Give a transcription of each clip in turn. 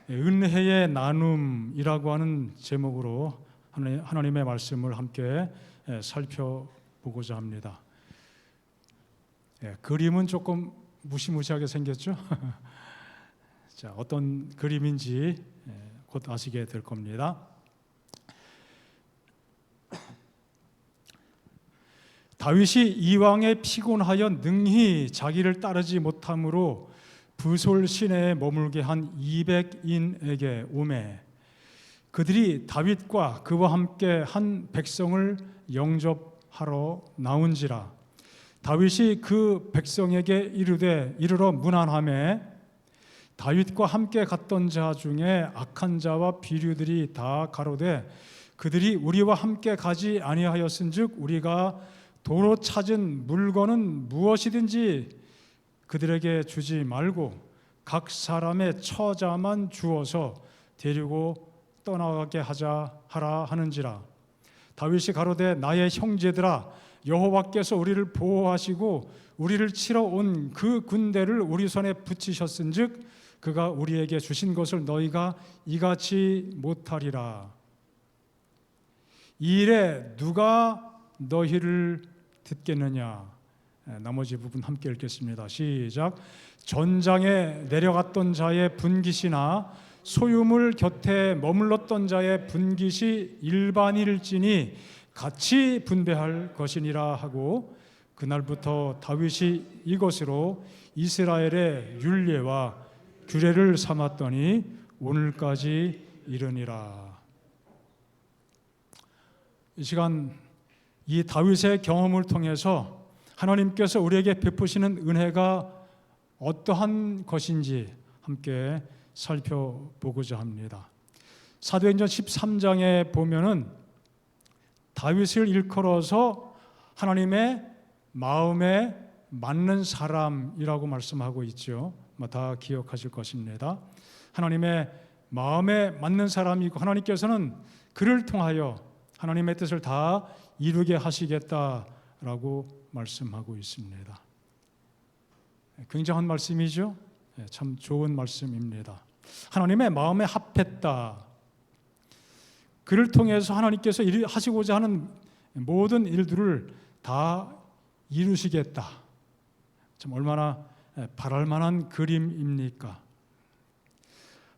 은혜의 나눔이라고 하는 제목으로 하나님의 말씀을 함께 살펴보고자 합니다. 그림은 조금 무시무시하게 생겼죠? 자, 어떤 그림인지 곧 아시게 될 겁니다. 다윗이 이왕에 피곤하여 능히 자기를 따르지 못함으로 부솔 시내에 머물게 한 200인에게 오매 그들이 다윗과 그와 함께 한 백성을 영접하러 나온지라. 다윗이 그 백성에게 이르러 문안하매 다윗과 함께 갔던 자 중에 악한 자와 비류들이 다 가로되 그들이 우리와 함께 가지 아니하였은즉 우리가 도로 찾은 물건은 무엇이든지 그들에게 주지 말고 각 사람의 처자만 주어서 데리고 떠나가게 하라 하는지라. 다윗이 가로되 나의 형제들아 여호와께서 우리를 보호하시고 우리를 치러 온 그 군대를 우리 손에 붙이셨은즉 그가 우리에게 주신 것을 너희가 이같이 못하리라. 이 일에 누가 너희를 듣겠느냐. 나머지 부분 함께 읽겠습니다. 시작. 전장에 내려갔던 자의 분깃이나 소유물 곁에 머물렀던 자의 분깃이 일반일지니 같이 분배할 것이니라 하고 그날부터 다윗이 이것으로 이스라엘의 율례와 규례를 삼았더니 오늘까지 이르니라. 이 시간 이 다윗의 경험을 통해서 하나님께서 우리에게 베푸시는 은혜가 어떠한 것인지 함께 살펴보고자 합니다. 사도행전 13장에 보면은 다윗을 일컬어서 하나님의 마음에 맞는 사람이라고 말씀하고 있죠. 다 기억하실 것입니다. 하나님의 마음에 맞는 사람이고 하나님께서는 그를 통하여 하나님의 뜻을 다 이루게 하시겠다라고 말씀하고 있습니다. 굉장한 말씀이죠. 참 좋은 말씀입니다. 하나님의 마음에 합했다. 그를 통해서 하나님께서 하시고자 하는 모든 일들을 다 이루시겠다. 참 얼마나 바랄 만한 그림입니까?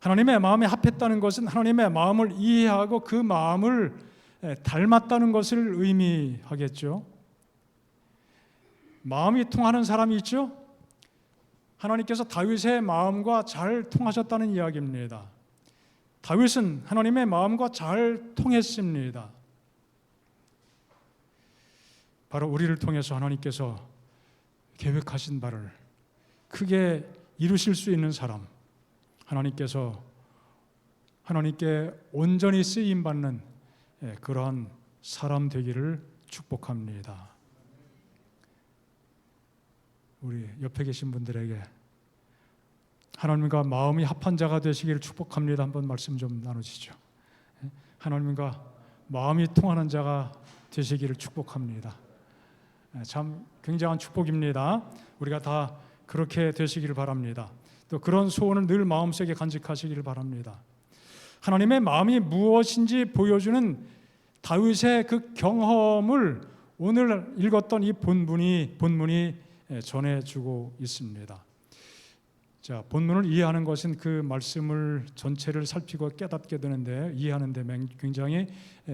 하나님의 마음에 합했다는 것은 하나님의 마음을 이해하고 그 마음을 닮았다는 것을 의미하겠죠. 마음이 통하는 사람이 있죠. 하나님께서 다윗의 마음과 잘 통하셨다는 이야기입니다. 다윗은 하나님의 마음과 잘 통했습니다. 바로 우리를 통해서 하나님께서 계획하신 바를 크게 이루실 수 있는 사람, 하나님께 온전히 쓰임받는 그러한 사람 되기를 축복합니다. 우리 옆에 계신 분들에게 하나님과 마음이 합한 자가 되시기를 축복합니다. 한번 말씀 좀 나누시죠. 하나님과 마음이 통하는 자가 되시기를 축복합니다. 참 굉장한 축복입니다. 우리가 다 그렇게 되시기를 바랍니다. 또 그런 소원을 늘 마음속에 간직하시기를 바랍니다. 하나님의 마음이 무엇인지 보여주는 다윗의 그 경험을 오늘 읽었던 이 본문이 전해주고 있습니다. 자, 본문을 이해하는 것은 그 말씀을 전체를 살피고 깨닫게 되는데 이해하는 데 굉장히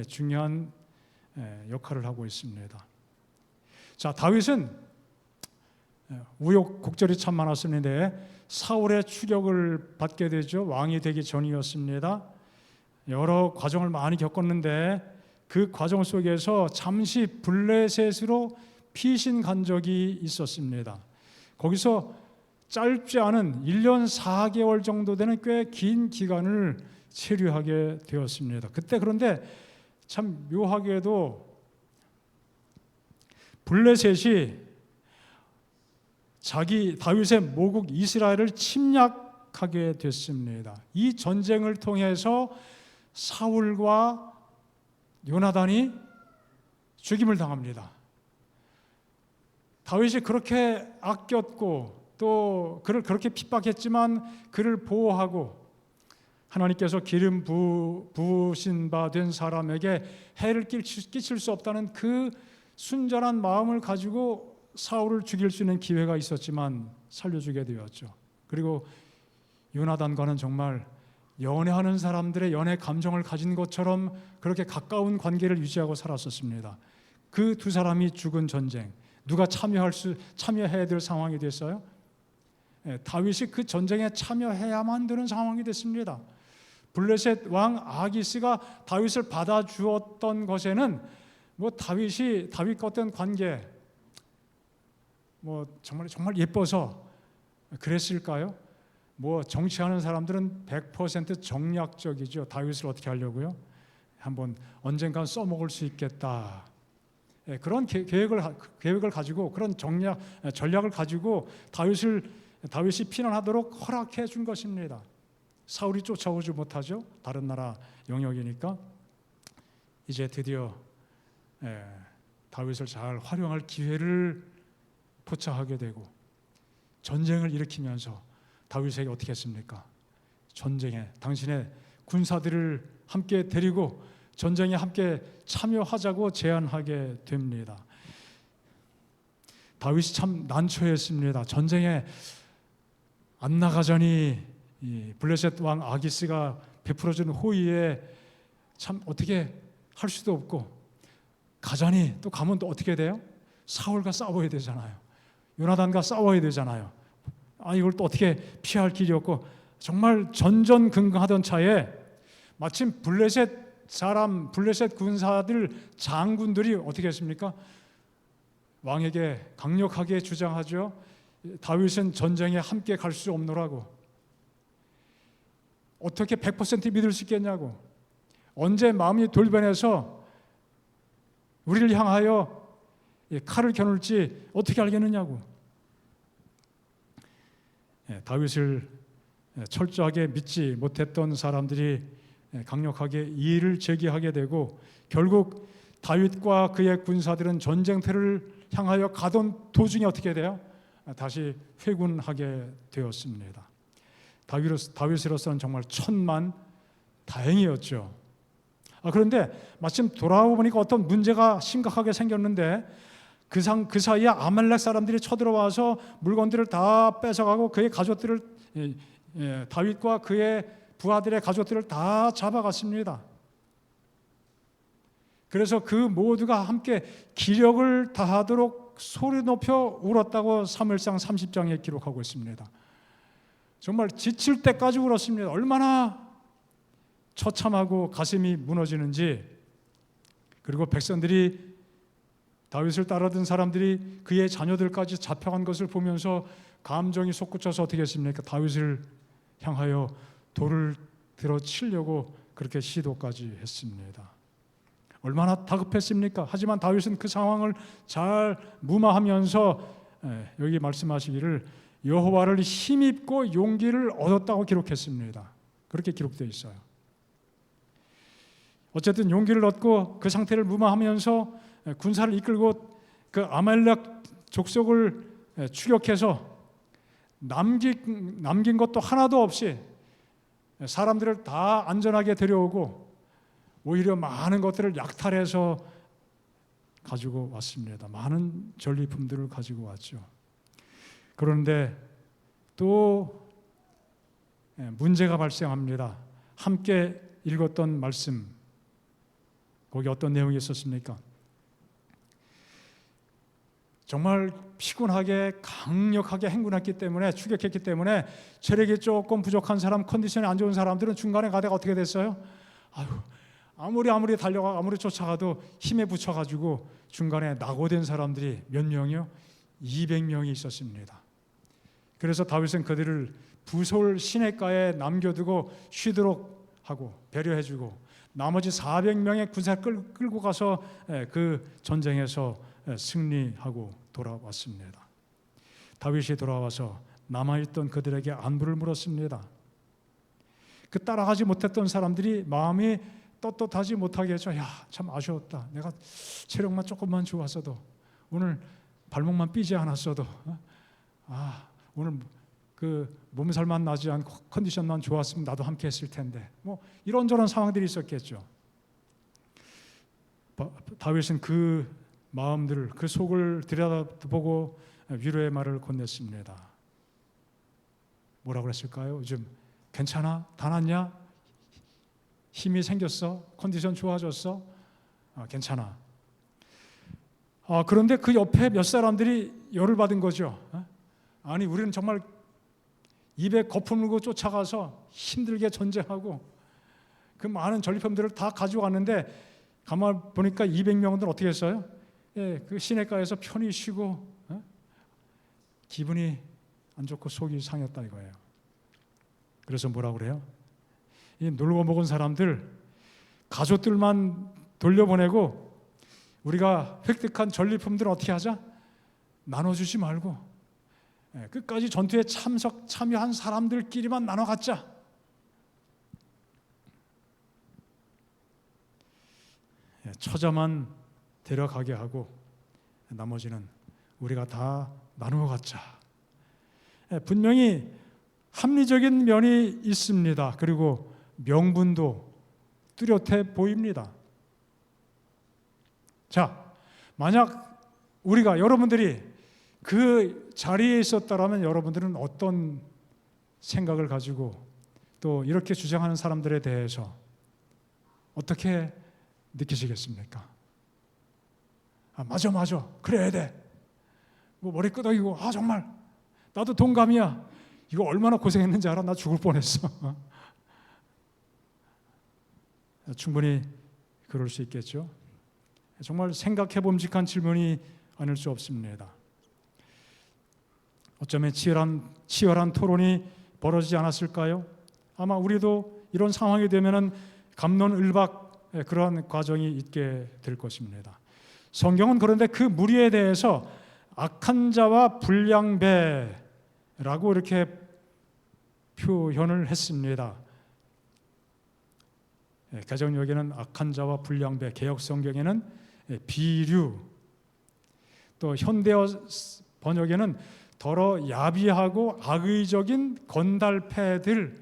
중요한 역할을 하고 있습니다. 자, 다윗은 우여곡절이 참 많았었는데 사울의 추격을 받게 되죠. 왕이 되기 전이었습니다. 여러 과정을 많이 겪었는데 그 과정 속에서 잠시 블레셋으로 피신 간 적이 있었습니다. 거기서 짧지 않은 1년 4개월 정도 되는 꽤 긴 기간을 체류하게 되었습니다. 그때 그런데 참 묘하게도 블레셋이 다윗의 모국 이스라엘을 침략하게 됐습니다. 이 전쟁을 통해서 사울과 요나단이 죽임을 당합니다. 다윗이 그렇게 아꼈고 또 그를 그렇게 핍박했지만 그를 보호하고 하나님께서 기름 부으신 바 된 사람에게 해를 끼칠 수 없다는 그 순전한 마음을 가지고 사울을 죽일 수 있는 기회가 있었지만 살려주게 되었죠. 그리고 요나단과는 정말 연애하는 사람들의 연애 감정을 가진 것처럼 그렇게 가까운 관계를 유지하고 살았었습니다. 그 두 사람이 죽은 전쟁, 누가 참여해야 될 상황이 됐어요? 다윗이 그 전쟁에 참여해야만 되는 상황이 됐습니다. 블레셋 왕 아기스가 다윗을 받아주었던 것에는 다윗과 어떤 관계 정말 예뻐서 그랬을까요? 정치하는 사람들은 100% 정략적이죠. 다윗을 어떻게 하려고요? 한번 언젠간 써먹을 수 있겠다. 그런 계획을 가지고 그런 전략을 가지고 다윗이 피난하도록 허락해 준 것입니다. 사울이 쫓아오지 못하죠. 다른 나라 영역이니까. 이제 드디어 다윗을 잘 활용할 기회를 포착하게 되고 전쟁을 일으키면서 다윗에게 어떻게 했습니까? 전쟁에 당신의 군사들을 함께 데리고 전쟁에 함께 참여하자고 제안하게 됩니다. 다윗이 참 난처했습니다. 전쟁에 안 나가자니 이 블레셋 왕 아기스가 베풀어준 호의에 참 어떻게 할 수도 없고, 가자니 또 가면 또 어떻게 돼요? 사울과 싸워야 되잖아요. 요나단과 싸워야 되잖아요. 이걸 또 어떻게 피할 길이 없고 정말 전전긍긍하던 차에 마침 블레셋 군사들 장군들이 어떻게 했습니까? 왕에게 강력하게 주장하죠. 다윗은 전쟁에 함께 갈 수 없노라고. 어떻게 100% 믿을 수 있겠냐고. 언제 마음이 돌변해서 우리를 향하여 칼을 겨눌지 어떻게 알겠느냐고. 다윗을 철저하게 믿지 못했던 사람들이 강력하게 이의를 제기하게 되고, 결국 다윗과 그의 군사들은 전쟁터를 향하여 가던 도중에 어떻게 돼요? 다시 회군하게 되었습니다. 다윗으로서는 정말 천만 다행이었죠. 그런데 마침 돌아오고 보니까 어떤 문제가 심각하게 생겼는데, 그 사이에 아말렉 사람들이 쳐들어와서 물건들을 다 뺏어가고 그의 가족들을 다윗과 그의 부하들의 가족들을 다 잡아갔습니다. 그래서 그 모두가 함께 기력을 다하도록 소리 높여 울었다고 사무엘상 30장에 기록하고 있습니다. 정말 지칠 때까지 울었습니다. 얼마나 처참하고 가슴이 무너지는지. 그리고 백성들이, 다윗을 따르던 사람들이 그의 자녀들까지 잡혀간 것을 보면서 감정이 솟구쳐서 어떻게 했습니까? 다윗을 향하여 돌을 들어 치려고 그렇게 시도까지 했습니다. 얼마나 다급했습니까? 하지만 다윗은 그 상황을 잘 무마하면서 여기 말씀하시기를 여호와를 힘입고 용기를 얻었다고 기록했습니다. 그렇게 기록되어 있어요. 어쨌든 용기를 얻고 그 상태를 무마하면서 군사를 이끌고 그 아말렉 족속을 추격해서 남긴 것도 하나도 없이 사람들을 다 안전하게 데려오고 오히려 많은 것들을 약탈해서 가지고 왔습니다. 많은 전리품들을 가지고 왔죠. 그런데 또 문제가 발생합니다. 함께 읽었던 말씀, 거기 어떤 내용이 있었습니까? 정말 피곤하게 강력하게 행군했기 때문에, 추격했기 때문에 체력이 조금 부족한 사람, 컨디션이 안 좋은 사람들은 중간에 가다가 어떻게 됐어요? 아무리 달려가, 아무리 쫓아가도 힘에 붙여가지고 중간에 낙오된 사람들이 몇 명이요? 200명이 있었습니다. 그래서 다윗은 그들을 부솔 시냇가에 남겨두고 쉬도록 하고 배려해주고, 나머지 400명의 군사를 끌고 가서 그 전쟁에서 승리하고 돌아왔습니다. 다윗이 돌아와서 남아있던 그들에게 안부를 물었습니다. 그 따라가지 못했던 사람들이 마음이 떳떳하지 못하게 해서, 참 아쉬웠다. 내가 체력만 조금만 좋았어도, 오늘 발목만 삐지 않았어도, 오늘 그 몸살만 나지 않고 컨디션만 좋았으면 나도 함께 했을 텐데 뭐 이런저런 상황들이 있었겠죠. 다윗은 그 마음들을 그 속을 들여다보고 위로의 말을 건넸습니다. 뭐라고 그랬을까요? 요즘 괜찮아? 다 낫냐? 힘이 생겼어? 컨디션 좋아졌어? 괜찮아. 그런데 그 옆에 몇 사람들이 열을 받은 거죠. 아니 우리는 정말 입에 거품 물고 쫓아가서 힘들게 전쟁하고 그 많은 전리품들을 다 가지고 왔는데 가만 보니까 200명들 어떻게 했어요? 그 시냇가에서 편히 쉬고 기분이 안 좋고 속이 상했다 이거예요. 그래서 뭐라고 그래요? 이 놀고 먹은 사람들 가족들만 돌려보내고 우리가 획득한 전리품들 어떻게 하자? 나눠주지 말고 끝까지 전투에 참여한 사람들끼리만 나눠 갖자. 처자만 데려가게 하고 나머지는 우리가 다 나누어 갖자. 분명히 합리적인 면이 있습니다. 그리고 명분도 뚜렷해 보입니다. 자, 만약 우리가 여러분들이 그 자리에 있었다라면 여러분들은 어떤 생각을 가지고 또 이렇게 주장하는 사람들에 대해서 어떻게 느끼시겠습니까? 맞아 그래야 돼. 뭐 머리 끄덕이고 정말 나도 동감이야. 이거 얼마나 고생했는지 알아? 나 죽을 뻔했어. 충분히 그럴 수 있겠죠. 정말 생각해봄직한 질문이 아닐 수 없습니다. 어쩌면 치열한 토론이 벌어지지 않았을까요? 아마 우리도 이런 상황이 되면은 갑론을박 그러한 과정이 있게 될 것입니다. 성경은 그런데 그 무리에 대해서 악한 자와 불량배라고 이렇게 표현을 했습니다. 개정역에는 악한 자와 불량배, 개역 성경에는 비류, 또 현대어 번역에는 더러 야비하고 악의적인 건달패들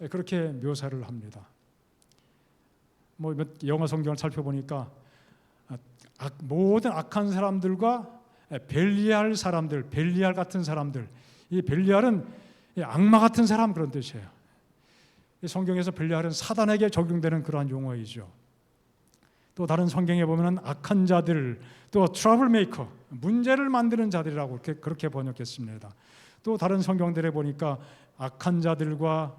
그렇게 묘사를 합니다. 뭐 영어 성경을 살펴보니까 모든 악한 사람들과 벨리알 사람들, 벨리알 같은 사람들, 이 벨리알은 악마 같은 사람 그런 뜻이에요. 성경에서 벨리알은 사단에게 적용되는 그러한 용어이죠. 또 다른 성경에 보면 악한 자들, 또 트러블 메이커, 문제를 만드는 자들이라고 그렇게 번역했습니다. 또 다른 성경들에 보니까 악한 자들과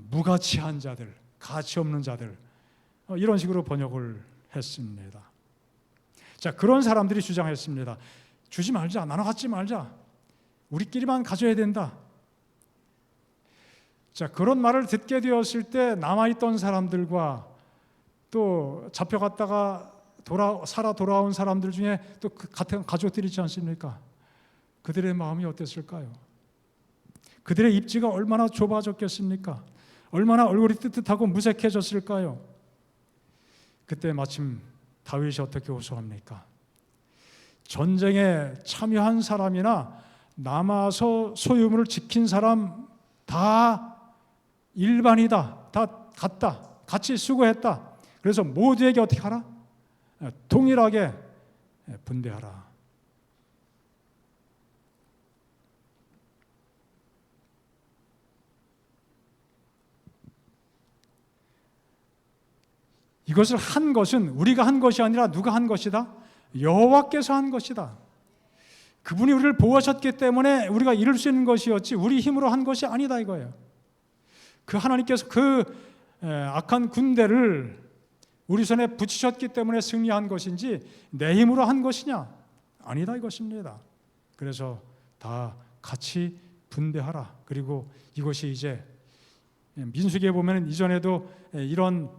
무가치한 자들, 가치 없는 자들 이런 식으로 번역을 했습니다. 자, 그런 사람들이 주장했습니다. 주지 말자, 나눠 갖지 말자, 우리끼리만 가져야 된다. 자, 그런 말을 듣게 되었을 때 남아있던 사람들과 또 잡혀갔다가 살아 돌아온 사람들 중에 또 그 같은 가족들이 있지 않습니까? 그들의 마음이 어땠을까요? 그들의 입지가 얼마나 좁아졌겠습니까? 얼마나 얼굴이 뜨뜻하고 무색해졌을까요? 그때 마침 다윗이 어떻게 호소합니까? 전쟁에 참여한 사람이나 남아서 소유물을 지킨 사람 다 일반이다, 다 같다, 같이 수고했다. 그래서 모두에게 어떻게 하라? 동일하게 분배하라. 이것을 한 것은 우리가 한 것이 아니라 누가 한 것이다? 여호와께서 한 것이다. 그분이 우리를 보호하셨기 때문에 우리가 이룰 수 있는 것이었지 우리 힘으로 한 것이 아니다 이거예요. 그 하나님께서 그 악한 군대를 우리 손에 붙이셨기 때문에 승리한 것인지 내 힘으로 한 것이냐? 아니다 이것입니다. 그래서 다 같이 분배하라. 그리고 이것이 이제 민수기에 보면 이전에도 이런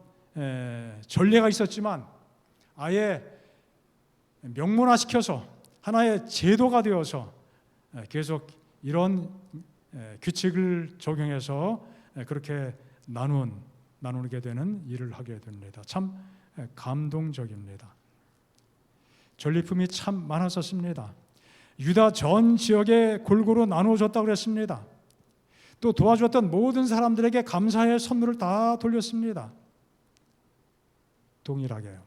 전례가 있었지만 아예 명문화시켜서 하나의 제도가 되어서 계속 이런 규칙을 적용해서 그렇게 나누게 되는 일을 하게 됩니다. 참 감동적입니다. 전리품이 참 많았었습니다. 유다 전 지역에 골고루 나누어졌다고 그랬습니다. 또 도와주었던 모든 사람들에게 감사의 선물을 다 돌렸습니다. 동일하게요.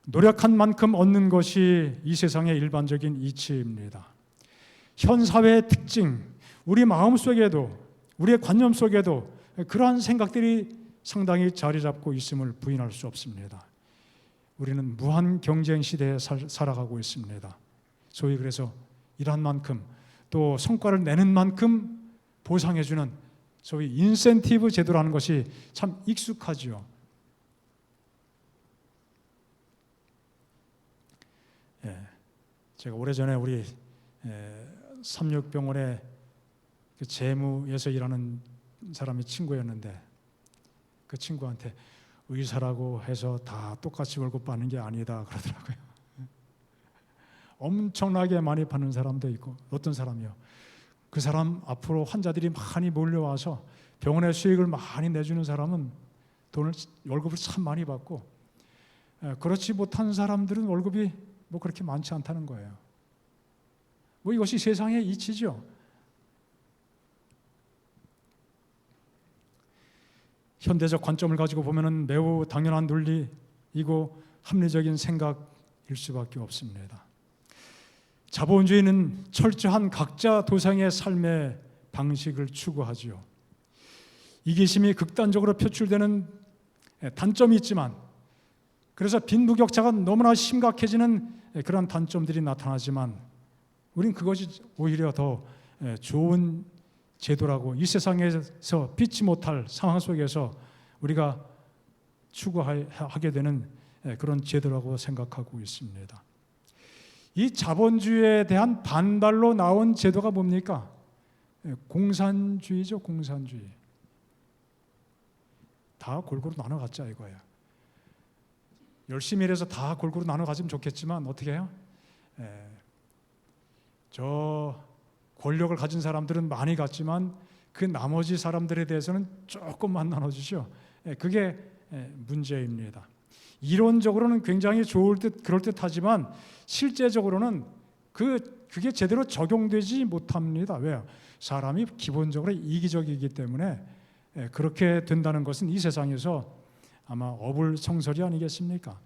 노력한 만큼 얻는 것이 이 세상의 일반적인 이치입니다. 현 사회의 특징, 우리 마음속에도 우리의 관념 속에도 그러한 생각들이 상당히 자리 잡고 있음을 부인할 수 없습니다. 우리는 무한 경쟁 시대에 살아가고 있습니다. 소위 그래서 일한 만큼 또 성과를 내는 만큼 보상해주는 소위 인센티브 제도라는 것이 참 익숙하지요. 제가 오래전에 우리 삼육병원의 그 재무에서 일하는 사람이 친구였는데 그 친구한테 의사라고 해서 다 똑같이 월급 받는 게 아니다 그러더라고요. 엄청나게 많이 받는 사람도 있고 어떤 사람이요. 그 사람 앞으로 환자들이 많이 몰려와서 병원의 수익을 많이 내주는 사람은 월급을 참 많이 받고 그렇지 못한 사람들은 월급이 뭐 그렇게 많지 않다는 거예요. 뭐 이것이 세상의 이치죠. 현대적 관점을 가지고 보면은 매우 당연한 논리이고 합리적인 생각일 수밖에 없습니다. 자본주의는 철저한 각자 도생의 삶의 방식을 추구하지요. 이기심이 극단적으로 표출되는 단점이 있지만 그래서 빈부격차가 너무나 심각해지는 그런 단점들이 나타나지만 우린 그것이 오히려 더 좋은 제도라고 이 세상에서 피치 못할 상황 속에서 우리가 추구하게 되는 그런 제도라고 생각하고 있습니다. 이 자본주의에 대한 반발로 나온 제도가 뭡니까? 공산주의죠, 공산주의. 다 골고루 나눠 갖자 이거예요. 열심히 일해서 다 골고루 나눠 가지면 좋겠지만 어떻게 해요? 저 권력을 가진 사람들은 많이 갖지만 그 나머지 사람들에 대해서는 조금만 나눠주죠. 그게 문제입니다. 이론적으로는 굉장히 좋을 듯 그럴 듯하지만 실제적으로는 그게 제대로 적용되지 못합니다. 왜요? 사람이 기본적으로 이기적이기 때문에 그렇게 된다는 것은 이 세상에서 아마 어불성설이 아니겠습니까?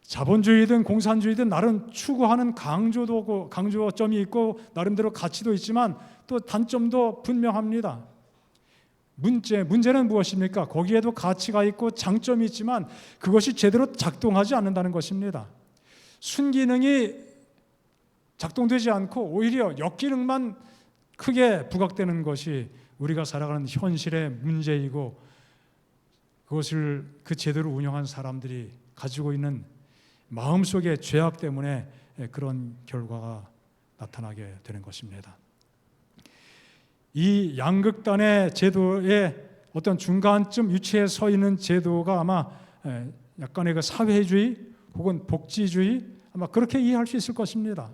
자본주의든 공산주의든 나름 추구하는 강조점이 있고 나름대로 가치도 있지만 또 단점도 분명합니다. 문제는 무엇입니까? 거기에도 가치가 있고 장점이 있지만 그것이 제대로 작동하지 않는다는 것입니다. 순기능이 작동되지 않고 오히려 역기능만 크게 부각되는 것이 우리가 살아가는 현실의 문제이고 그것을 그 제대로 운영한 사람들이 가지고 있는 마음속의 죄악 때문에 그런 결과가 나타나게 되는 것입니다. 이 양극단의 제도의 어떤 중간쯤 위치에 서 있는 제도가 아마 약간의 그 사회주의 혹은 복지주의 아마 그렇게 이해할 수 있을 것입니다.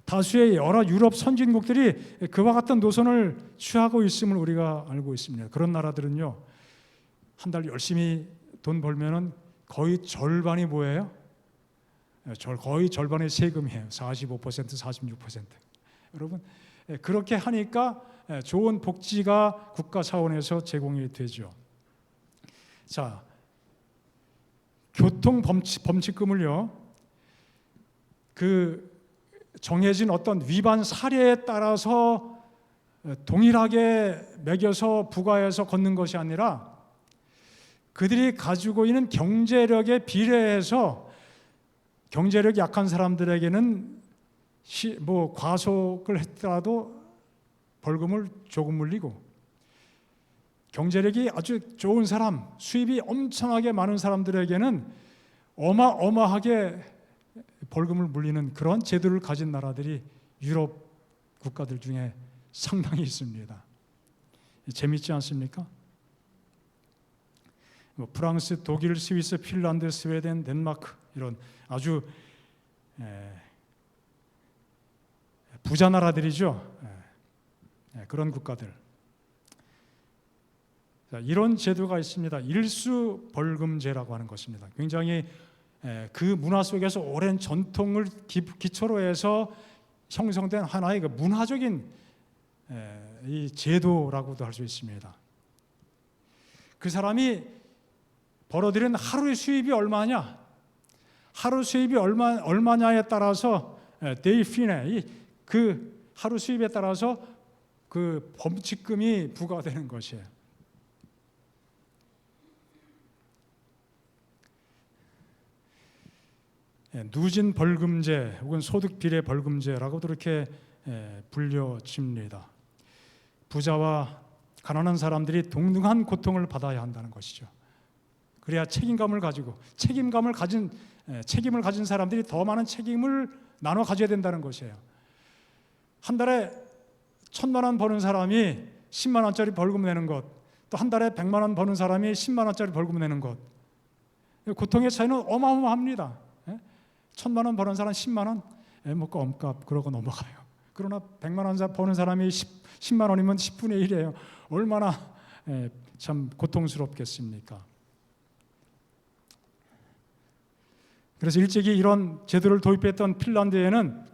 다수의 여러 유럽 선진국들이 그와 같은 노선을 취하고 있음을 우리가 알고 있습니다. 그런 나라들은요, 한 달 열심히 돈 벌면은 거의 절반이 뭐예요? 거의 절반의 세금이에요. 45%, 46%. 여러분, 그렇게 하니까 좋은 복지가 국가 차원에서 제공이 되죠. 자, 교통 범칙금을요, 그 정해진 어떤 위반 사례에 따라서 동일하게 매겨서 부과해서 걷는 것이 아니라 그들이 가지고 있는 경제력에 비례해서 경제력이 약한 사람들에게는 과속을 했더라도 벌금을 조금 물리고 경제력이 아주 좋은 사람, 수입이 엄청나게 많은 사람들에게는 어마어마하게 벌금을 물리는 그런 제도를 가진 나라들이 유럽 국가들 중에 상당히 있습니다. 재미있지 않습니까? 프랑스, 독일, 스위스, 핀란드, 스웨덴, 덴마크 이런 아주 부자 나라들이죠. 그런 국가들. 이런 제도가 있습니다. 일수 벌금제라고 하는 것입니다. 굉장히 그 문화 속에서 오랜 전통을 기초로 해서 형성된 하나의 그 문화적인 이 제도라고도 할 수 있습니다. 그 사람이 벌어들인 하루의 수입이 얼마냐, 하루 수입이 얼마냐에 따라서 데이 피네, 그 하루 수입에 따라서 그 범칙금이 부과되는 것이에요. 누진 벌금제 혹은 소득 비례 벌금제라고도 이렇게 불려집니다. 부자와 가난한 사람들이 동등한 고통을 받아야 한다는 것이죠. 그래야 책임감을 가진 사람들이 더 많은 책임을 나눠 가져야 된다는 것이에요. 한 달에 1,000만 원 버는 사람이 10만 원짜리 벌금 내는 것, 또 한 달에 100만 원 버는 사람이 10만 원짜리 벌금 내는 것, 고통의 차이는 어마어마합니다. 1,000만 원 버는 사람 10만 원, 뭐 껌값 그러고 넘어가요. 그러나 100만 원 버는 사람이 10만 원이면 10분의 1이에요. 얼마나 참 고통스럽겠습니까? 그래서 일찍이 이런 제도를 도입했던 핀란드에는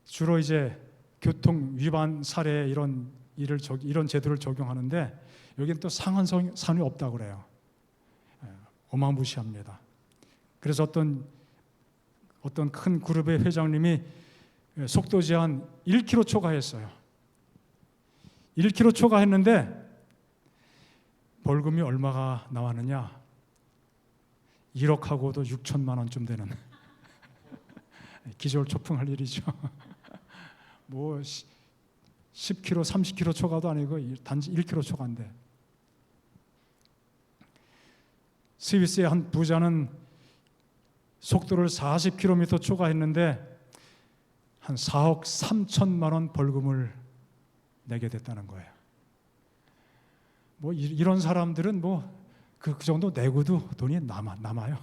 주로 이제 교통 위반 사례 이런 제도를 적용하는데 여기는 또 상한선이 없다고 그래요. 어마무시합니다. 그래서 어떤 큰 그룹의 회장님이 속도 제한 1km 초과했어요. 1km 초과했는데 벌금이 얼마가 나왔느냐? 1억하고도 6천만 원쯤 되는 기절초풍할 일이죠. 뭐 10km, 30km 초과도 아니고 단지 1km 초과인데, 스위스의 한 부자는 속도를 40km 초과했는데 한 4억 3천만 원 벌금을 내게 됐다는 거예요. 뭐 이런 사람들은 뭐 그 정도 내고도 돈이 남아요.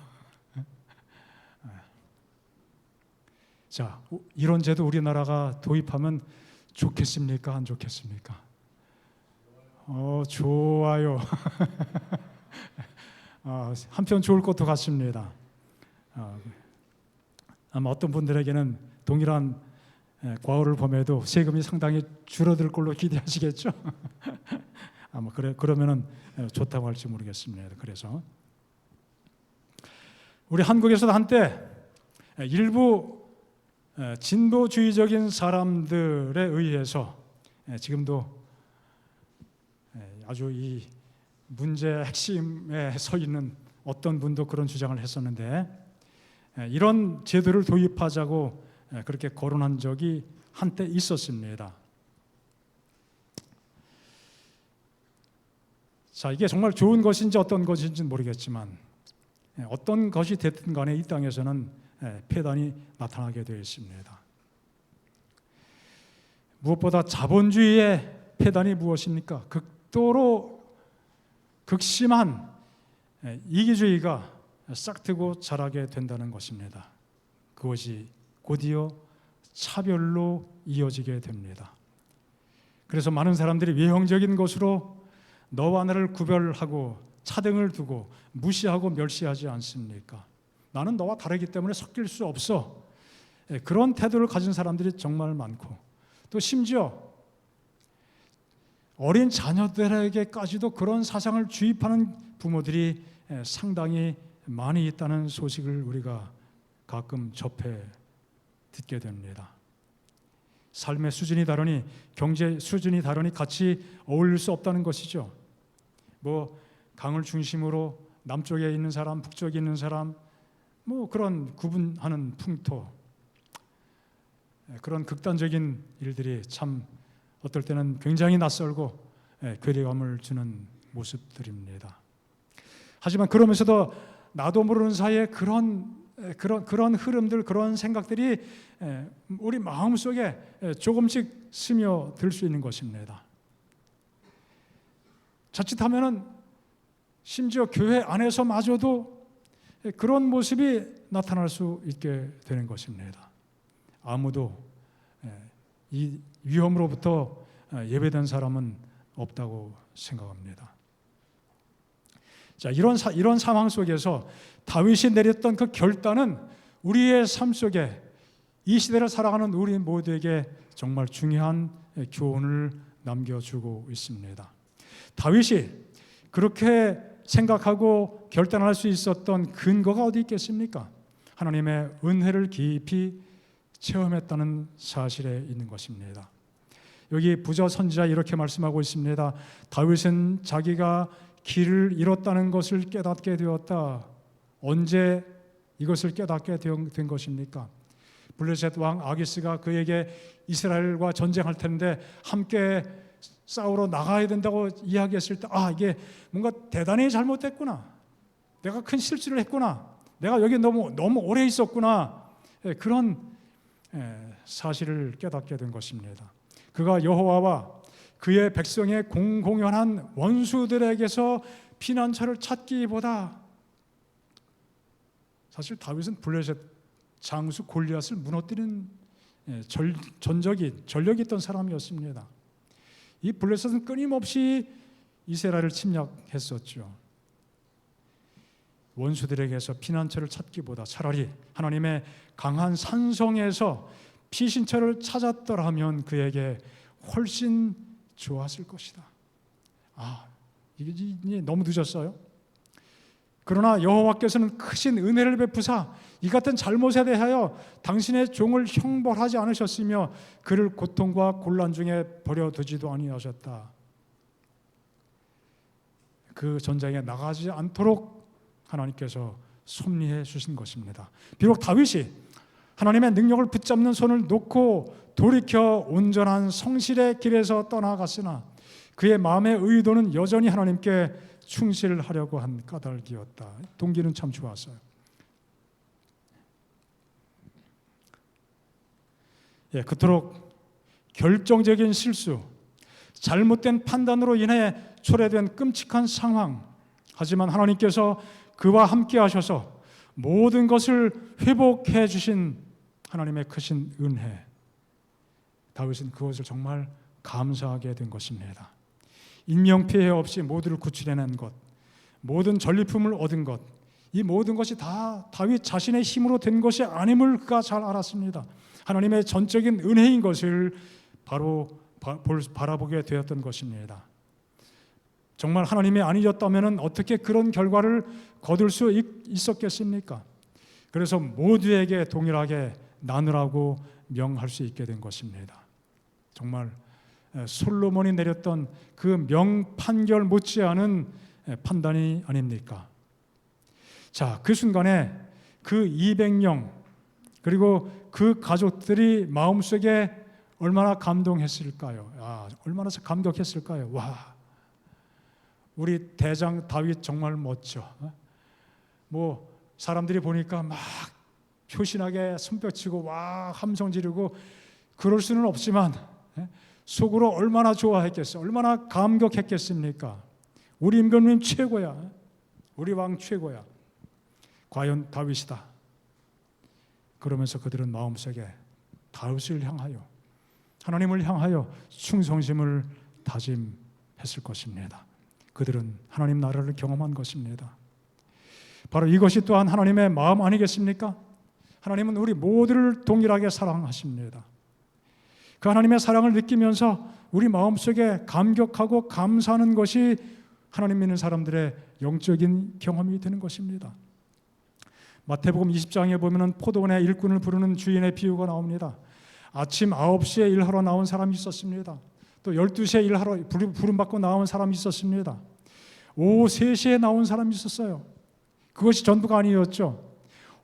자, 이런 제도 우리나라가 도입하면 좋겠습니까? 안 좋겠습니까? 좋아요. 한편 좋을 것도 같습니다. 아마 어떤 분들에게는 동일한 과오를 범해도 세금이 상당히 줄어들 걸로 기대하시겠죠? 아마 그러면은 좋다고 할지 모르겠습니다. 그래서 우리 한국에서도 한때 일부 진보주의적인 사람들에 의해서 지금도 아주 이 문제의 핵심에 서 있는 어떤 분도 그런 주장을 했었는데, 이런 제도를 도입하자고 그렇게 거론한 적이 한때 있었습니다. 자, 이게 정말 좋은 것인지 어떤 것인지는 모르겠지만 어떤 것이 됐든 간에 이 땅에서는 폐단이 나타나게 되어 있습니다. 무엇보다 자본주의의 폐단이 무엇입니까? 극도로 극심한 이기주의가 싹트고 자라게 된다는 것입니다. 그것이 곧이어 차별로 이어지게 됩니다. 그래서 많은 사람들이 외형적인 것으로 너와 나를 구별하고 차등을 두고 무시하고 멸시하지 않습니까? 나는 너와 다르기 때문에 섞일 수 없어. 그런 태도를 가진 사람들이 정말 많고, 또 심지어 어린 자녀들에게까지도 그런 사상을 주입하는 부모들이 상당히 많이 있다는 소식을 우리가 가끔 접해 듣게 됩니다. 삶의 수준이 다르니, 경제 수준이 다르니 같이 어울릴 수 없다는 것이죠. 뭐 강을 중심으로 남쪽에 있는 사람, 북쪽에 있는 사람, 뭐 그런 구분하는 풍토, 그런 극단적인 일들이 참 어떨 때는 굉장히 낯설고 괴리감을 주는 모습들입니다. 하지만 그러면서도 나도 모르는 사이에 그런 흐름들, 그런 생각들이 우리 마음속에 조금씩 스며들 수 있는 것입니다. 자칫하면은 심지어 교회 안에서마저도 그런 모습이 나타날 수 있게 되는 것입니다. 아무도 이 위험으로부터 예배된 사람은 없다고 생각합니다. 자, 이런 상황 속에서 다윗이 내렸던 그 결단은 우리의 삶 속에 이 시대를 살아가는 우리 모두에게 정말 중요한 교훈을 남겨주고 있습니다. 다윗이 그렇게 생각하고 결단할 수 있었던 근거가 어디 있겠습니까? 하나님의 은혜를 깊이 체험했다는 사실에 있는 것입니다. 여기 부자 선지자 이렇게 말씀하고 있습니다. 다윗은 자기가 길을 잃었다는 것을 깨닫게 되었다. 언제 이것을 깨닫게 된 것입니까? 블레셋 왕 아기스가 그에게 이스라엘과 전쟁할 텐데 함께 싸우러 나가야 된다고 이야기했을 때, 이게 뭔가 대단히 잘못됐구나. 내가 큰 실수를 했구나. 내가 여기 너무 오래 있었구나. 그런 사실을 깨닫게 된 것입니다. 그가 여호와와 그의 백성의 공공연한 원수들에게서 피난처를 찾기보다, 사실 다윗은 블레셋 장수 골리앗을 무너뜨린 전력이 있던 사람이었습니다. 이 블레셋은 끊임없이 이스라엘을 침략했었죠. 원수들에게서 피난처를 찾기보다 차라리 하나님의 강한 산성에서 피신처를 찾았더라면 그에게 훨씬 좋았을 것이다. 이게 너무 늦었어요. 그러나 여호와께서는 크신 은혜를 베푸사 이 같은 잘못에 대하여 당신의 종을 형벌하지 않으셨으며 그를 고통과 곤란 중에 버려두지도 아니하셨다. 그 전쟁에 나가지 않도록 하나님께서 섭리해 주신 것입니다. 비록 다윗이 하나님의 능력을 붙잡는 손을 놓고 돌이켜 온전한 성실의 길에서 떠나갔으나 그의 마음의 의도는 여전히 하나님께 충실하려고 한 까닭이었다. 동기는 참 좋았어요. 그토록 결정적인 실수, 잘못된 판단으로 인해 초래된 끔찍한 상황, 하지만 하나님께서 그와 함께 하셔서 모든 것을 회복해 주신 하나님의 크신 은혜, 다윗은 그것을 정말 감사하게 된 것입니다. 인명피해 없이 모두를 구출해낸 것, 모든 전리품을 얻은 것, 이 모든 것이 다 다윗 자신의 힘으로 된 것이 아님을 그가 잘 알았습니다. 하나님의 전적인 은혜인 것을 바로 바라보게 되었던 것입니다. 정말 하나님이 아니었다면 어떻게 그런 결과를 거둘 수 있었겠습니까? 그래서 모두에게 동일하게 나누라고 명할 수 있게 된 것입니다. 정말 솔로몬이 내렸던 그 명판결 못지않은 판단이 아닙니까? 자, 그 순간에 그 200명 그리고 그 가족들이 마음속에 얼마나 감동했을까요? 얼마나 감격했을까요? 와, 우리 대장 다윗 정말 멋져. 사람들이 보니까 막 표신하게 손뼉치고 와 함성 지르고 그럴 수는 없지만 속으로 얼마나 좋아했겠어요? 얼마나 감격했겠습니까? 우리 임금님 최고야. 우리 왕 최고야. 과연 다윗이다. 그러면서 그들은 마음속에 다윗을 향하여, 하나님을 향하여 충성심을 다짐했을 것입니다. 그들은 하나님 나라를 경험한 것입니다. 바로 이것이 또한 하나님의 마음 아니겠습니까? 하나님은 우리 모두를 동일하게 사랑하십니다. 그 하나님의 사랑을 느끼면서 우리 마음속에 감격하고 감사하는 것이 하나님 믿는 사람들의 영적인 경험이 되는 것입니다. 마태복음 20장에 보면 포도원의 일꾼을 부르는 주인의 비유가 나옵니다. 아침 9시에 일하러 나온 사람이 있었습니다. 또 12시에 일하러 부름받고 나온 사람이 있었습니다. 오후 3시에 나온 사람이 있었어요. 그것이 전부가 아니었죠.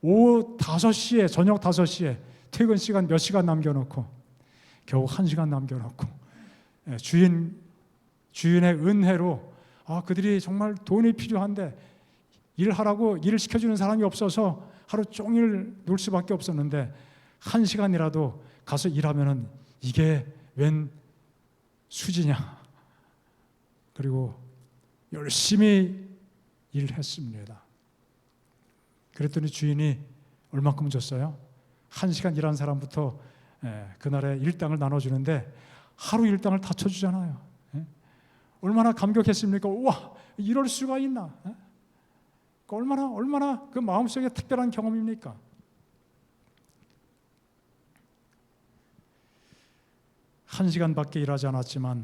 오후 5시에, 저녁 5시에 퇴근 시간 몇 시간 남겨놓고 겨우 1시간 남겨놓고 주인의 은혜로 그들이 정말 돈이 필요한데 일하라고 일을 시켜주는 사람이 없어서 하루 종일 놀 수밖에 없었는데 1시간이라도 가서 일하면은 이게 웬 수지냐. 그리고 열심히 일했습니다. 그랬더니 주인이 얼마큼 줬어요? 1시간 일한 사람부터 그날의 일당을 나눠주는데 하루 일당을 다 쳐주잖아요. 얼마나 감격했습니까? 우와, 이럴 수가 있나? 얼마나 그 마음속에 특별한 경험입니까? 1시간밖에 일하지 않았지만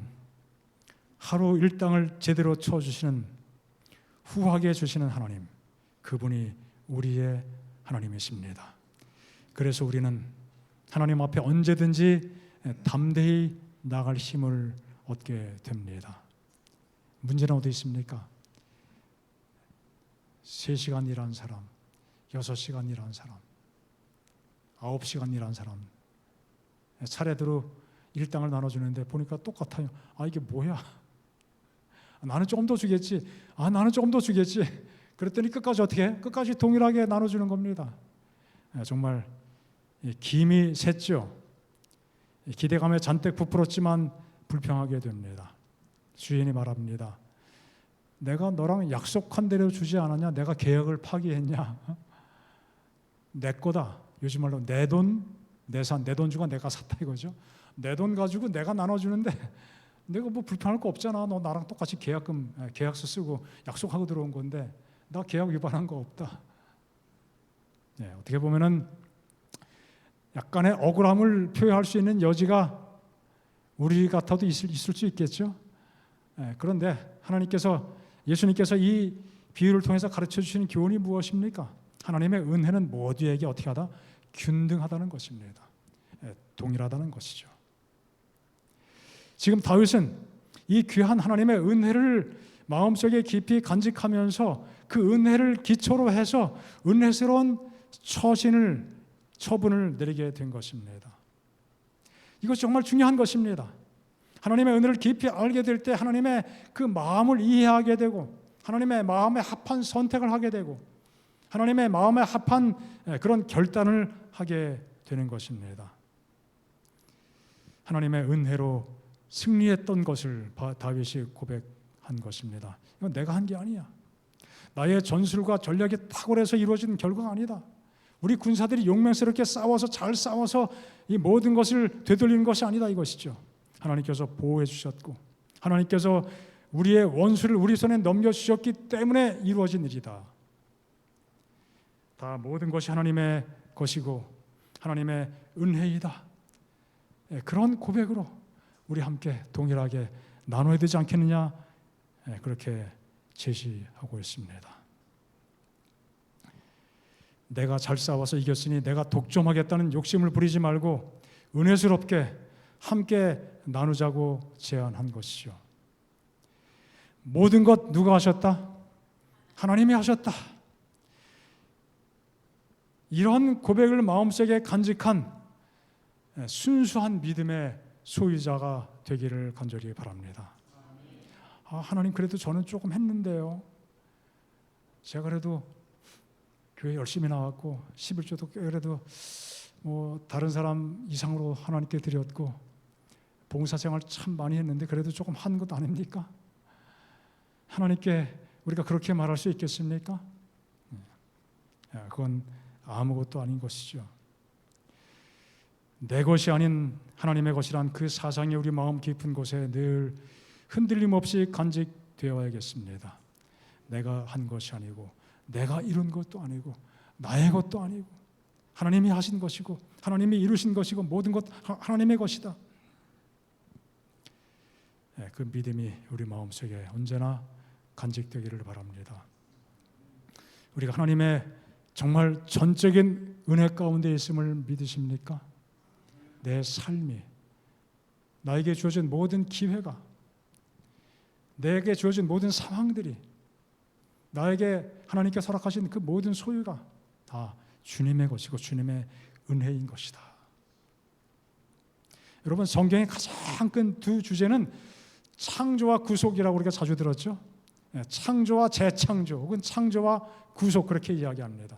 하루 일당을 제대로 쳐주시는, 후하게 주시는 하나님, 그분이 우리의 하나님이십니다. 그래서 우리는 하나님 앞에 언제든지 담대히 나갈 힘을 얻게 됩니다. 문제는 어디 있습니까? 3시간 일한 사람, 6시간 일한 사람, 9시간 일한 사람, 차례대로 일당을 나눠주는데 보니까 똑같아요. 이게 뭐야? 나는 조금 더 주겠지. 나는 조금 더 주겠지. 그랬더니 끝까지 어떻게 해? 끝까지 동일하게 나눠주는 겁니다. 정말 김이 샜죠. 기대감에 잔뜩 부풀었지만 불평하게 됩니다. 주인이 말합니다. 내가 너랑 약속한 대로 주지 않았냐? 내가 계약을 파기했냐? 내 거다. 요즘 말로 내 돈, 내 산, 내 돈 주고 내가 샀다 이거죠. 내 돈 가지고 내가 나눠주는데 내가 뭐 불편할 거 없잖아. 너 나랑 똑같이 계약서 쓰고 약속하고 들어온 건데 나 계약 위반한 거 없다. 어떻게 보면은 약간의 억울함을 표현할 수 있는 여지가 우리 같아도 있을 수 있겠죠. 그런데 예수님께서 이 비유를 통해서 가르쳐 주시는 교훈이 무엇입니까? 하나님의 은혜는 모두에게 어떻게 하다? 균등하다는 것입니다. 동일하다는 것이죠. 지금 다윗은 이 귀한 하나님의 은혜를 마음속에 깊이 간직하면서 그 은혜를 기초로 해서 은혜스러운 처분을 내리게 된 것입니다. 이것이 정말 중요한 것입니다. 하나님의 은혜를 깊이 알게 될 때 하나님의 그 마음을 이해하게 되고 하나님의 마음에 합한 선택을 하게 되고 하나님의 마음에 합한 그런 결단을 하게 되는 것입니다. 하나님의 은혜로 승리했던 것을 다윗이 고백한 것입니다. 이건 내가 한 게 아니야. 나의 전술과 전략이 탁월해서 이루어진 결과가 아니다. 우리 군사들이 용맹스럽게 잘 싸워서 이 모든 것을 되돌리는 것이 아니다 이것이죠. 하나님께서 보호해 주셨고 하나님께서 우리의 원수를 우리 손에 넘겨주셨기 때문에 이루어진 일이다. 다 모든 것이 하나님의 것이고 하나님의 은혜이다. 그런 고백으로 우리 함께 동일하게 나눠야 되지 않겠느냐, 그렇게 제시하고 있습니다. 내가 잘 싸워서 이겼으니 내가 독점하겠다는 욕심을 부리지 말고 은혜스럽게 함께 나누자고 제안한 것이죠. 모든 것 누가 하셨다? 하나님이 하셨다. 이런 고백을 마음속에 간직한 순수한 믿음의 소유자가 되기를 간절히 바랍니다. 하나님 그래도 저는 조금 했는데요. 제가 그래도 교회 열심히 나왔고 11조도 그래도 뭐 다른 사람 이상으로 하나님께 드렸고 봉사생활 참 많이 했는데 그래도 조금 한 것 아닙니까? 하나님께 우리가 그렇게 말할 수 있겠습니까? 그건 아무것도 아닌 것이죠. 내 것이 아닌 하나님의 것이란 그 사상이 우리 마음 깊은 곳에 늘 흔들림 없이 간직되어야겠습니다. 내가 한 것이 아니고 내가 이룬 것도 아니고 나의 것도 아니고 하나님이 하신 것이고 하나님이 이루신 것이고 모든 것 하나님의 것이다. 그 믿음이 우리 마음속에 언제나 간직되기를 바랍니다. 우리가 하나님의 정말 전적인 은혜 가운데 있음을 믿으십니까? 내 삶이, 나에게 주어진 모든 기회가, 내게 주어진 모든 상황들이, 나에게 하나님께 허락하신 그 모든 소유가 다 주님의 것이고 주님의 은혜인 것이다. 여러분, 성경의 가장 큰 두 주제는 창조와 구속이라고 우리가 자주 들었죠. 창조와 재창조 혹은 창조와 구속, 그렇게 이야기합니다.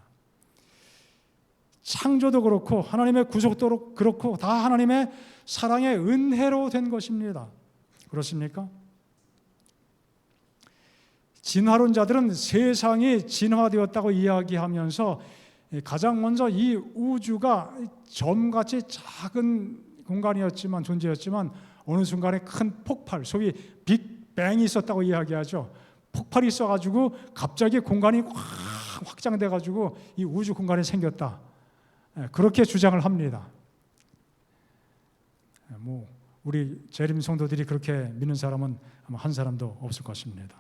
창조도 그렇고 하나님의 구속도 그렇고 다 하나님의 사랑의 은혜로 된 것입니다. 그렇습니까? 진화론자들은 세상이 진화되었다고 이야기하면서 가장 먼저 이 우주가 점같이 작은 공간이었지만 존재였지만 어느 순간에 큰 폭발, 소위 빅뱅이 있었다고 이야기하죠. 폭발이 있어가지고 갑자기 공간이 확 확장돼가지고 이 우주 공간이 생겼다. 그렇게 주장을 합니다. 우리 재림 성도들이 그렇게 믿는 사람은 아마 한 사람도 없을 것입니다.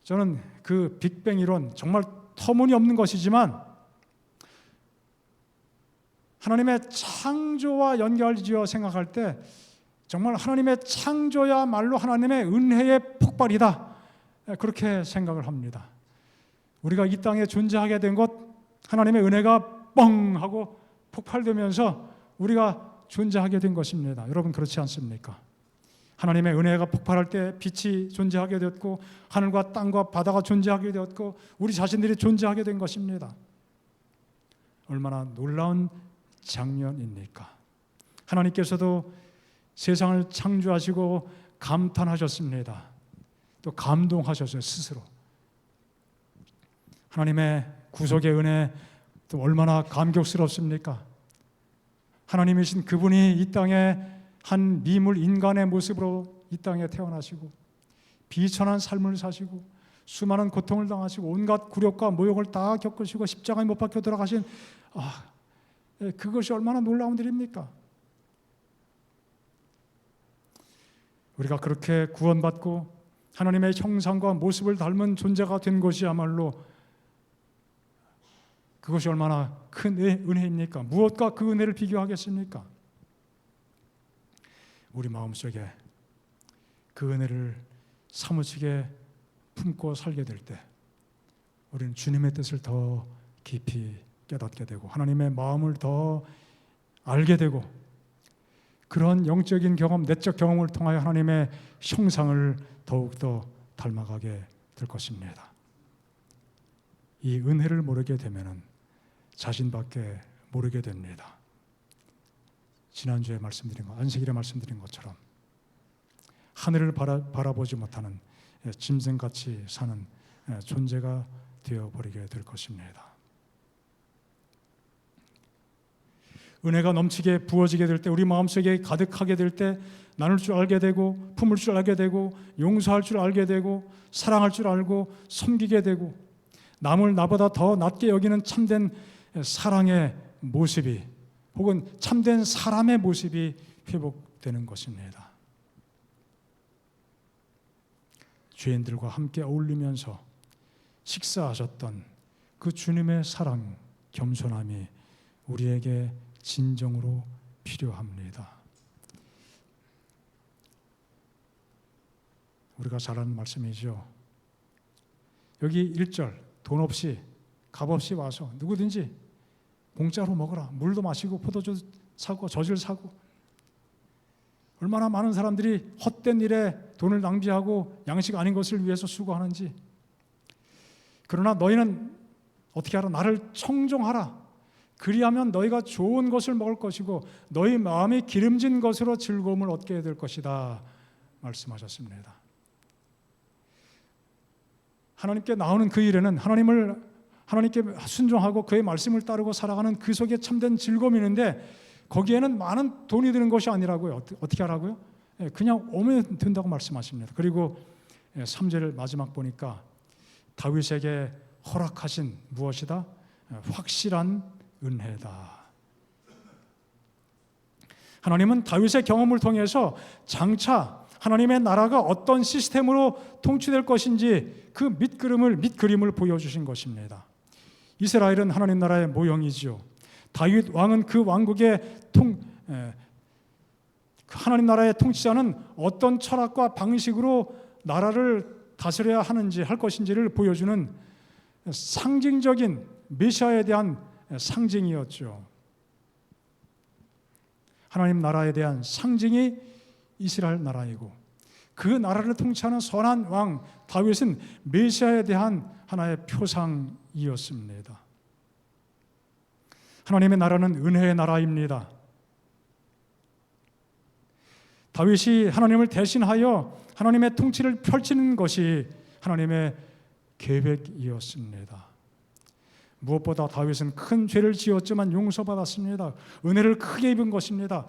저는 그 빅뱅 이론, 정말 터무니없는 것이지만 하나님의 창조와 연결지어 생각할 때 정말 하나님의 창조야말로 하나님의 은혜의 폭발이다, 그렇게 생각을 합니다. 우리가 이 땅에 존재하게 된 것, 하나님의 은혜가 뻥 하고 폭발되면서 우리가 존재하게 된 것입니다. 여러분 그렇지 않습니까? 하나님의 은혜가 폭발할 때 빛이 존재하게 되었고 하늘과 땅과 바다가 존재하게 되었고 우리 자신들이 존재하게 된 것입니다. 얼마나 놀라운 장면입니까? 하나님께서도 세상을 창조하시고 감탄하셨습니다. 또 감동하셨어요, 스스로. 하나님의 구속의 은혜 또 얼마나 감격스럽습니까? 하나님이신 그분이 이 땅에 한 미물 인간의 모습으로 이 땅에 태어나시고 비천한 삶을 사시고 수많은 고통을 당하시고 온갖 굴욕과 모욕을 다 겪으시고 십자가에 못 박혀 돌아가신, 그것이 얼마나 놀라운 일입니까? 우리가 그렇게 구원받고 하나님의 형상과 모습을 닮은 존재가 된 것이야말로 그것이 얼마나 큰 은혜입니까? 무엇과 그 은혜를 비교하겠습니까? 우리 마음속에 그 은혜를 사무치게 품고 살게 될 때 우리는 주님의 뜻을 더 깊이 깨닫게 되고 하나님의 마음을 더 알게 되고 그런 영적인 경험, 내적 경험을 통하여 하나님의 형상을 더욱더 닮아가게 될 것입니다. 이 은혜를 모르게 되면은 자신밖에 모르게 됩니다. 지난주에 말씀드린 것, 안식일에 말씀드린 것처럼 하늘을 바라보지 못하는 짐승같이 사는 존재가 되어버리게 될 것입니다. 은혜가 넘치게 부어지게 될 때, 우리 마음속에 가득하게 될 때 나눌 줄 알게 되고 품을 줄 알게 되고 용서할 줄 알게 되고 사랑할 줄 알고 섬기게 되고 남을 나보다 더 낮게 여기는 참된 사랑의 모습이 혹은 참된 사람의 모습이 회복되는 것입니다. 죄인들과 함께 어울리면서 식사하셨던 그 주님의 사랑, 겸손함이 우리에게 진정으로 필요합니다. 우리가 잘 아는 말씀이죠. 여기 1절, 돈 없이 값 없이 와서 누구든지 공짜로 먹어라. 물도 마시고 포도주 사고 젖을 사고. 얼마나 많은 사람들이 헛된 일에 돈을 낭비하고 양식 아닌 것을 위해서 수고하는지. 그러나 너희는 어떻게 하라? 나를 청종하라. 그리하면 너희가 좋은 것을 먹을 것이고 너희 마음이 기름진 것으로 즐거움을 얻게 될 것이다 말씀하셨습니다. 하나님께 나오는 그 일에는 하나님께 순종하고 그의 말씀을 따르고 살아가는 그 속에 참된 즐거움이 있는데 거기에는 많은 돈이 드는 것이 아니라고요. 어떻게 하라고요? 그냥 오면 된다고 말씀하십니다. 그리고 3절 마지막 보니까 다윗에게 허락하신 무엇이다? 확실한 은혜다. 하나님은 다윗의 경험을 통해서 장차 하나님의 나라가 어떤 시스템으로 통치될 것인지 그 밑그림을 보여주신 것입니다. 이스라엘은 하나님 나라의 모형이지요. 다윗 왕은 그 왕국의 하나님 나라의 통치자는 어떤 철학과 방식으로 나라를 다스려야 하는지 할 것인지를 보여주는 상징적인 메시아에 대한 상징이었죠. 하나님 나라에 대한 상징이 이스라엘 나라이고 그 나라를 통치하는 선한 왕 다윗은 메시아에 대한 하나의 표상이었습니다. 하나님의 나라는 은혜의 나라입니다. 다윗이 하나님을 대신하여 하나님의 통치를 펼치는 것이 하나님의 계획이었습니다. 무엇보다 다윗은 큰 죄를 지었지만 용서받았습니다. 은혜를 크게 입은 것입니다.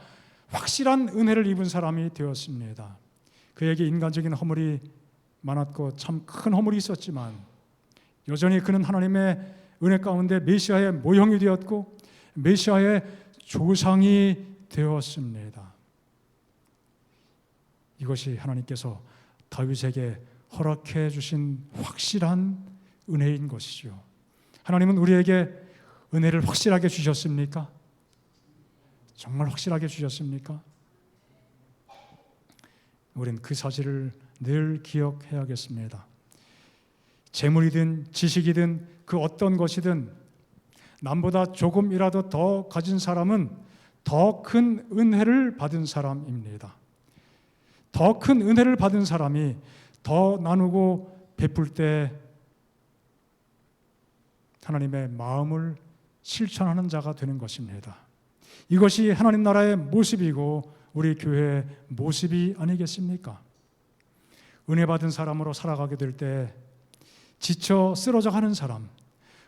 확실한 은혜를 입은 사람이 되었습니다. 그에게 인간적인 허물이 많았고 참 큰 허물이 있었지만 여전히 그는 하나님의 은혜 가운데 메시아의 모형이 되었고 메시아의 조상이 되었습니다. 이것이 하나님께서 다윗에게 허락해 주신 확실한 은혜인 것이죠. 하나님은 우리에게 은혜를 확실하게 주셨습니까? 정말 확실하게 주셨습니까? 우리는 그 사실을 늘 기억해야겠습니다. 재물이든 지식이든 그 어떤 것이든 남보다 조금이라도 더 가진 사람은 더 큰 은혜를 받은 사람입니다. 더 큰 은혜를 받은 사람이 더 나누고 베풀 때 하나님의 마음을 실천하는 자가 되는 것입니다. 이것이 하나님 나라의 모습이고 우리 교회의 모습이 아니겠습니까? 은혜 받은 사람으로 살아가게 될 때 지쳐 쓰러져 가는 사람,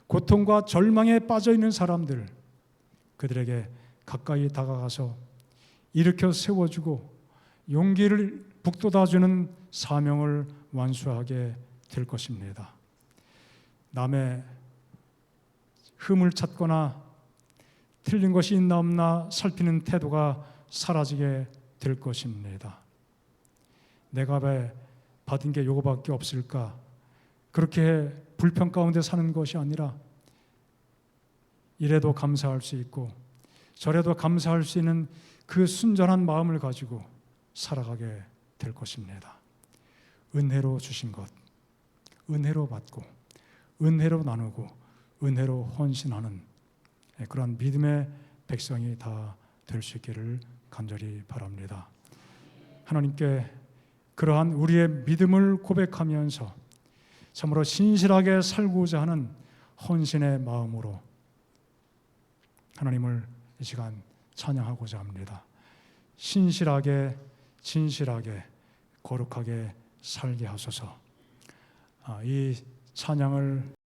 고통과 절망에 빠져 있는 사람들, 그들에게 가까이 다가가서 일으켜 세워주고 용기를 북돋아주는 사명을 완수하게 될 것입니다. 남의 흠을 찾거나 틀린 것이 있나 없나 살피는 태도가 사라지게 될 것입니다. 내가 왜 받은 게 요거밖에 없을까? 그렇게 불평 가운데 사는 것이 아니라 이래도 감사할 수 있고 저래도 감사할 수 있는 그 순전한 마음을 가지고 살아가게 될 것입니다. 은혜로 주신 것, 은혜로 받고 은혜로 나누고 은혜로 헌신하는 그러한 믿음의 백성이 다 될 수 있기를 간절히 바랍니다. 하나님께 그러한 우리의 믿음을 고백하면서 참으로 신실하게 살고자 하는 헌신의 마음으로 하나님을 이 시간 찬양하고자 합니다. 신실하게 진실하게 거룩하게 살게 하소서. 이 찬양을